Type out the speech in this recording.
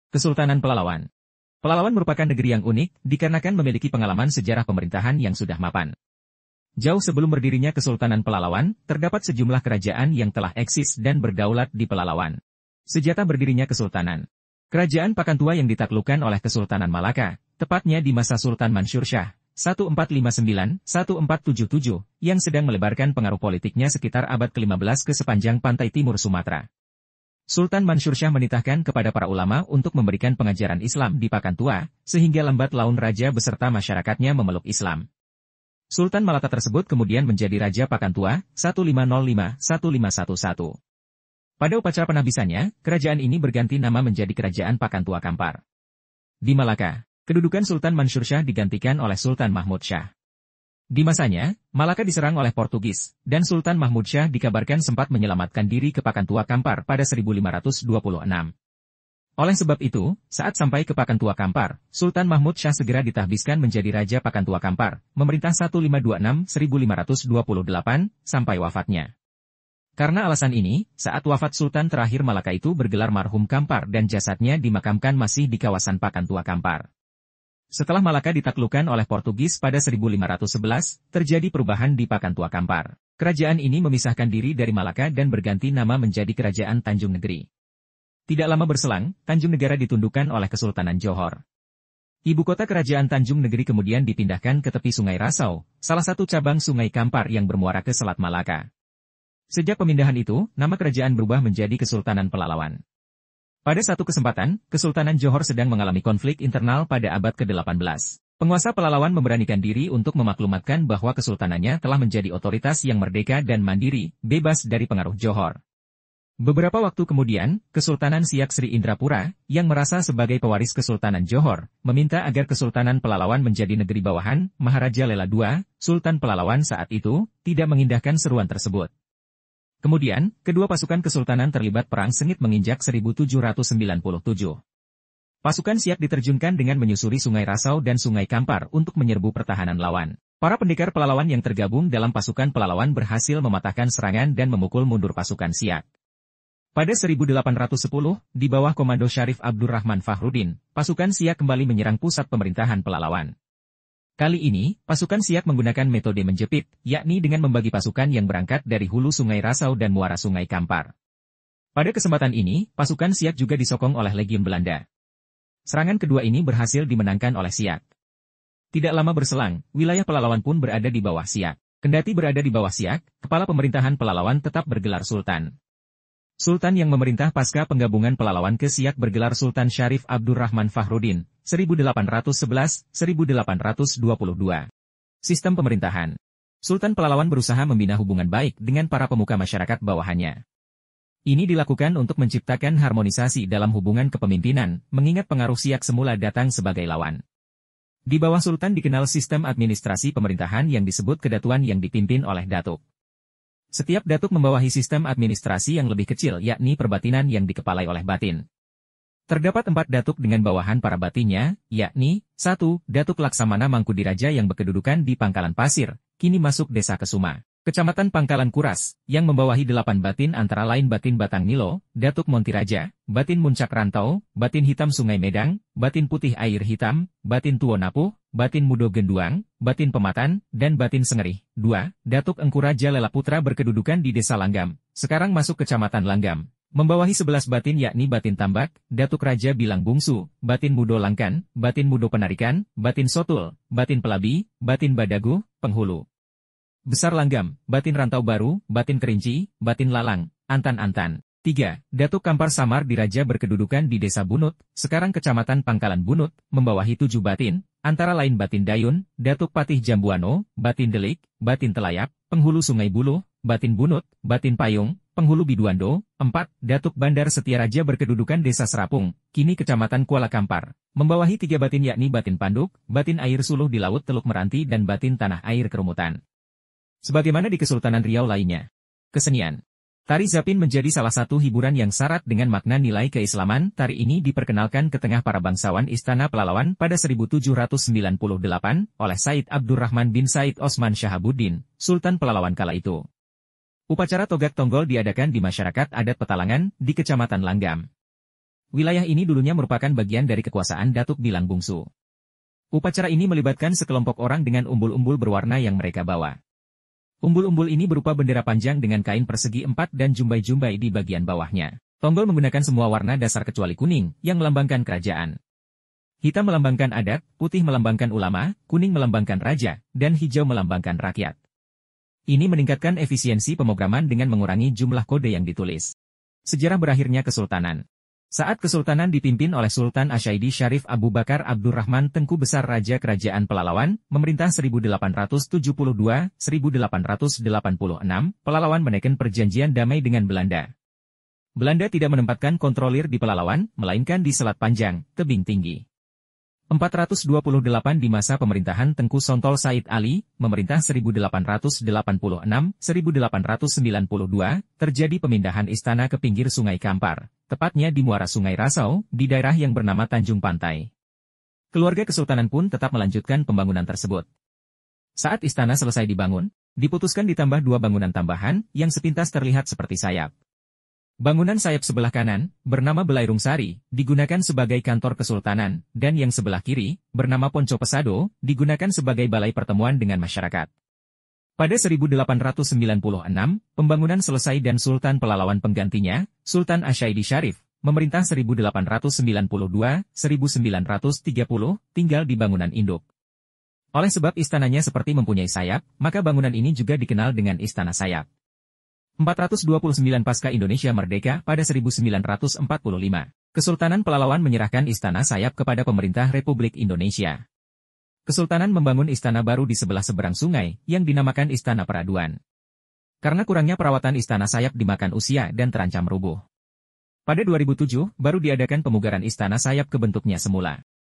Kesultanan Pelalawan. Pelalawan merupakan negeri yang unik, dikarenakan memiliki pengalaman sejarah pemerintahan yang sudah mapan. Jauh sebelum berdirinya Kesultanan Pelalawan, terdapat sejumlah kerajaan yang telah eksis dan berdaulat di Pelalawan. Senjata berdirinya Kesultanan. Kerajaan Pakantua yang ditaklukkan oleh Kesultanan Malaka, tepatnya di masa Sultan Mansur Shah, 1459-1477, yang sedang melebarkan pengaruh politiknya sekitar abad ke-15 ke sepanjang pantai timur Sumatera. Sultan Mansur Shah menitahkan kepada para ulama untuk memberikan pengajaran Islam di Pakantua, sehingga lambat laun raja beserta masyarakatnya memeluk Islam. Sultan Malaka tersebut kemudian menjadi Raja Pakantua, 1505-1511. Pada upacara penahbisannya, kerajaan ini berganti nama menjadi Kerajaan Pakantua Kampar. Di Malaka, kedudukan Sultan Mansur Shah digantikan oleh Sultan Mahmud Shah. Di masanya, Malaka diserang oleh Portugis, dan Sultan Mahmud Shah dikabarkan sempat menyelamatkan diri ke Pakantua Kampar pada 1526. Oleh sebab itu, saat sampai ke Pakantua Kampar, Sultan Mahmud Shah segera ditahbiskan menjadi Raja Pakantua Kampar, memerintah 1526-1528, sampai wafatnya. Karena alasan ini, saat wafat Sultan terakhir Malaka itu bergelar marhum Kampar dan jasadnya dimakamkan masih di kawasan Pakantua Kampar. Setelah Malaka ditaklukkan oleh Portugis pada 1511, terjadi perubahan di Pakantua Kampar. Kerajaan ini memisahkan diri dari Malaka dan berganti nama menjadi Kerajaan Tanjung Negeri. Tidak lama berselang, Tanjung Negara ditundukkan oleh Kesultanan Johor. Ibu kota Kerajaan Tanjung Negeri kemudian dipindahkan ke tepi Sungai Rasau, salah satu cabang Sungai Kampar yang bermuara ke Selat Malaka. Sejak pemindahan itu, nama kerajaan berubah menjadi Kesultanan Pelalawan. Pada satu kesempatan, Kesultanan Johor sedang mengalami konflik internal pada abad ke-18. Penguasa Pelalawan memberanikan diri untuk memaklumatkan bahwa kesultanannya telah menjadi otoritas yang merdeka dan mandiri, bebas dari pengaruh Johor. Beberapa waktu kemudian, Kesultanan Siak Sri Indrapura, yang merasa sebagai pewaris Kesultanan Johor, meminta agar Kesultanan Pelalawan menjadi negeri bawahan. Maharaja Lela II, Sultan Pelalawan saat itu, tidak mengindahkan seruan tersebut. Kemudian, kedua pasukan kesultanan terlibat perang sengit menginjak 1797. Pasukan Siak diterjunkan dengan menyusuri Sungai Rasau dan Sungai Kampar untuk menyerbu pertahanan lawan. Para pendekar Pelalawan yang tergabung dalam pasukan Pelalawan berhasil mematahkan serangan dan memukul mundur pasukan Siak. Pada 1810, di bawah komando Syarif Abdurrahman Fahrudin, pasukan Siak kembali menyerang pusat pemerintahan Pelalawan. Kali ini, pasukan Siak menggunakan metode menjepit, yakni dengan membagi pasukan yang berangkat dari hulu Sungai Rasau dan muara Sungai Kampar. Pada kesempatan ini, pasukan Siak juga disokong oleh Legiun Belanda. Serangan kedua ini berhasil dimenangkan oleh Siak. Tidak lama berselang, wilayah Pelalawan pun berada di bawah Siak. Kendati berada di bawah Siak, kepala pemerintahan Pelalawan tetap bergelar Sultan. Sultan yang memerintah pasca penggabungan Pelalawan ke Siak bergelar Sultan Syarif Abdurrahman Fahrudin, 1811-1822. Sistem pemerintahan. Sultan Pelalawan berusaha membina hubungan baik dengan para pemuka masyarakat bawahannya. Ini dilakukan untuk menciptakan harmonisasi dalam hubungan kepemimpinan, mengingat pengaruh Siak semula datang sebagai lawan. Di bawah Sultan dikenal sistem administrasi pemerintahan yang disebut kedatuan yang dipimpin oleh datuk. Setiap datuk membawahi sistem administrasi yang lebih kecil yakni perbatinan yang dikepalai oleh batin. Terdapat 4 datuk dengan bawahan para batinnya, yakni 1. Datuk Laksamana Mangkudiraja yang berkedudukan di Pangkalan Pasir, kini masuk Desa Kesuma. Kecamatan Pangkalan Kuras, yang membawahi 8 batin antara lain Batin Batang Nilo, Datuk Montiraja, Batin Muncak Rantau, Batin Hitam Sungai Medang, Batin Putih Air Hitam, Batin Tuo Napuh, Batin Mudo Genduang, Batin Pematan, dan Batin Sengerih. 2. Datuk Engku Raja Lela Putra berkedudukan di Desa Langgam, sekarang masuk Kecamatan Langgam. Membawahi 11 batin yakni Batin Tambak, Datuk Raja Bilang Bungsu, Batin Mudo Langkan, Batin Mudo Penarikan, Batin Sotul, Batin Pelabi, Batin Badagu, Penghulu. Besar Langgam, Batin Rantau Baru, Batin Kerinci, Batin Lalang, Antan-Antan. 3. Datuk Kampar Samar Diraja berkedudukan di Desa Bunut, sekarang Kecamatan Pangkalan Bunut, membawahi 7 batin, antara lain Batin Dayun, Datuk Patih Jambuano, Batin Delik, Batin Telayap, Penghulu Sungai Buluh, Batin Bunut, Batin Payung, Penghulu Biduando. 4. Datuk Bandar Setiaraja berkedudukan Desa Serapung, kini Kecamatan Kuala Kampar, membawahi 3 batin yakni Batin Panduk, Batin Air Suluh di Laut Teluk Meranti dan Batin Tanah Air Kerumutan. Sebagaimana di Kesultanan Riau lainnya. Kesenian. Tari Zapin menjadi salah satu hiburan yang syarat dengan makna nilai keislaman. Tari ini diperkenalkan ke tengah para bangsawan Istana Pelalawan pada 1798 oleh Said Abdurrahman bin Said Osman Shahabuddin, Sultan Pelalawan kala itu. Upacara Togak Tonggol diadakan di masyarakat adat Petalangan di Kecamatan Langgam. wilayah ini dulunya merupakan bagian dari kekuasaan Datuk Bilang Bungsu. Upacara ini melibatkan sekelompok orang dengan umbul-umbul berwarna yang mereka bawa. Umbul-umbul ini berupa bendera panjang dengan kain persegi 4 dan jumbai-jumbai di bagian bawahnya. Tonggol menggunakan semua warna dasar kecuali kuning, yang melambangkan kerajaan. Hitam melambangkan adat, putih melambangkan ulama, kuning melambangkan raja, dan hijau melambangkan rakyat. Ini meningkatkan efisiensi pemrograman dengan mengurangi jumlah kode yang ditulis. Sejarah berakhirnya Kesultanan. Saat Kesultanan dipimpin oleh Sultan Asyaidi Syarif Abu Bakar Abdurrahman Tengku Besar Raja Kerajaan Pelalawan, memerintah 1872-1886, Pelalawan menekan perjanjian damai dengan Belanda. Belanda tidak menempatkan kontrolir di Pelalawan, melainkan di Selat Panjang, tebing tinggi. 428 di masa pemerintahan Tengku Sontol Said Ali, memerintah 1886-1892, terjadi pemindahan istana ke pinggir Sungai Kampar, tepatnya di muara Sungai Rasau, di daerah yang bernama Tanjung Pantai. Keluarga Kesultanan pun tetap melanjutkan pembangunan tersebut. Saat istana selesai dibangun, diputuskan ditambah 2 bangunan tambahan, yang sepintas terlihat seperti sayap. Bangunan sayap sebelah kanan, bernama Belairung Sari, digunakan sebagai kantor kesultanan, dan yang sebelah kiri, bernama Ponco Pesado, digunakan sebagai balai pertemuan dengan masyarakat. Pada 1896, pembangunan selesai dan Sultan Pelalawan penggantinya, Sultan Asyaidi Syarif, memerintah 1892-1930, tinggal di bangunan induk. Oleh sebab istananya seperti mempunyai sayap, maka bangunan ini juga dikenal dengan Istana Sayap. 429 pasca Indonesia merdeka pada 1945, Kesultanan Pelalawan menyerahkan Istana Sayap kepada pemerintah Republik Indonesia. Kesultanan membangun istana baru di sebelah seberang sungai, yang dinamakan Istana Peraduan. Karena kurangnya perawatan Istana Sayap dimakan usia dan terancam rubuh. Pada 2007, baru diadakan pemugaran Istana Sayap ke bentuknya semula.